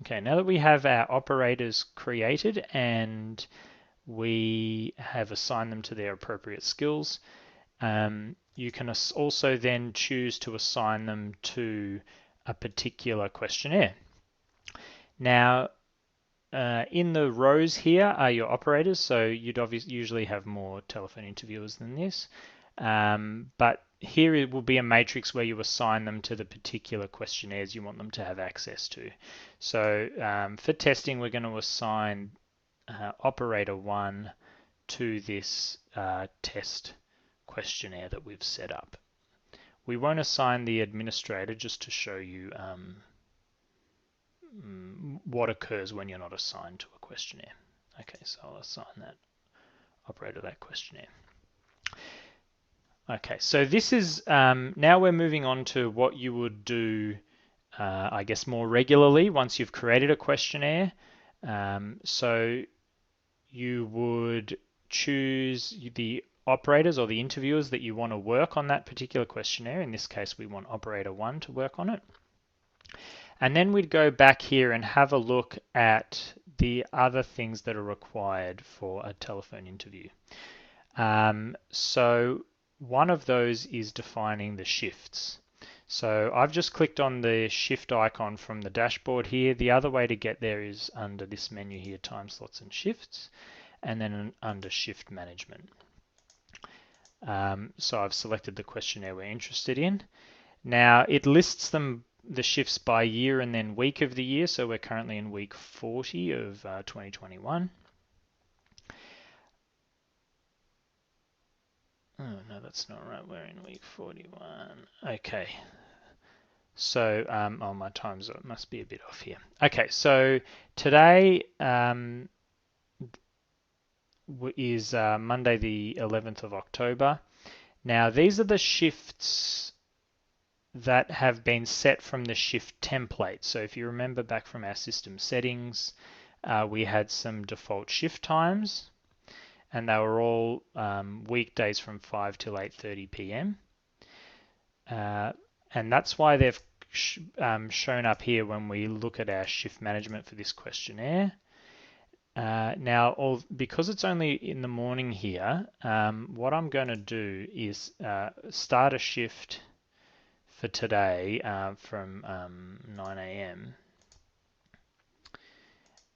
Okay, now that we have our operators created and we have assigned them to their appropriate skills, you can also then choose to assign them to a particular questionnaire. Now, in the rows here are your operators, so you'd obviously usually have more telephone interviewers than this, but here it will be a matrix where you assign them to the particular questionnaires you want them to have access to. So for testing, we're going to assign operator 1 to this test questionnaire that we've set up. We won't assign the administrator just to show you what occurs when you're not assigned to a questionnaire. Okay, so I'll assign that operator that questionnaire. Okay, so this is, now we're moving on to what you would do, I guess, more regularly once you've created a questionnaire. So you would choose the operators or the interviewers that you want to work on that particular questionnaire. In this case, we want operator 1 to work on it. And then we'd go back here and have a look at the other things that are required for a telephone interview. So one of those is defining the shifts. So I've just clicked on the shift icon from the dashboard here. The other way to get there is under this menu here, time slots and shifts, and then under shift management. So I've selected the questionnaire we're interested in. Now it lists them, the shifts, by year and then week of the year. So we're currently in week 40 of 2021. Oh, no, that's not right. We're in week 41. Okay. So, oh, my times must be a bit off here. Okay, so today is Monday the 11th of October. Now, these are the shifts that have been set from the shift template. So if you remember back from our system settings, we had some default shift times, and they were all weekdays from 5 till 8:30 p.m. And that's why they've shown up here when we look at our shift management for this questionnaire. Now, because it's only in the morning here, what I'm going to do is start a shift for today from 9 a.m.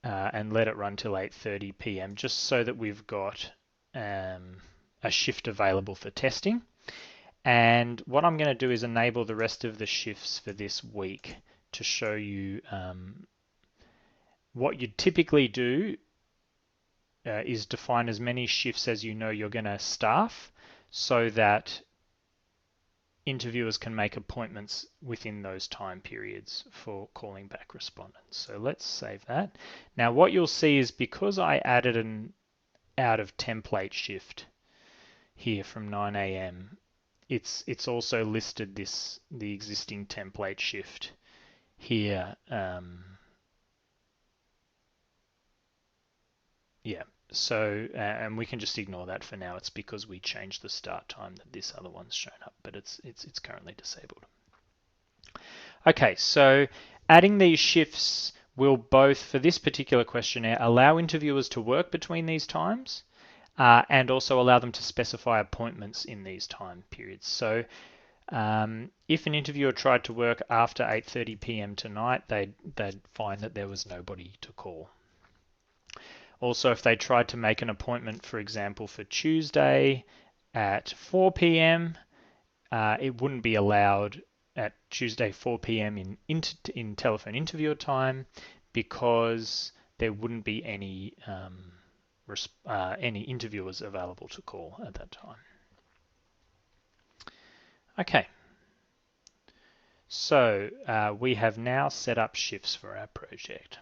And let it run till 8:30 p.m. just so that we've got a shift available for testing. And what I'm going to do is enable the rest of the shifts for this week to show you what you'd typically do is define as many shifts as you know you're going to staff so that interviewers can make appointments within those time periods for calling back respondents. So let's save that. Now what you'll see is because I added an out of template shift here from 9 a.m., it's also listed the existing template shift here. Yeah. So, and we can just ignore that for now. It's because we changed the start time that this other one's shown up, but it's currently disabled. Okay, so adding these shifts will both, for this particular questionnaire, allow interviewers to work between these times and also allow them to specify appointments in these time periods. So if an interviewer tried to work after 8:30 p.m. tonight, they'd find that there was nobody to call. Also, if they tried to make an appointment, for example, for Tuesday at 4 p.m., it wouldn't be allowed at Tuesday 4 p.m. in telephone interviewer time because there wouldn't be any interviewers available to call at that time. Okay, so we have now set up shifts for our project.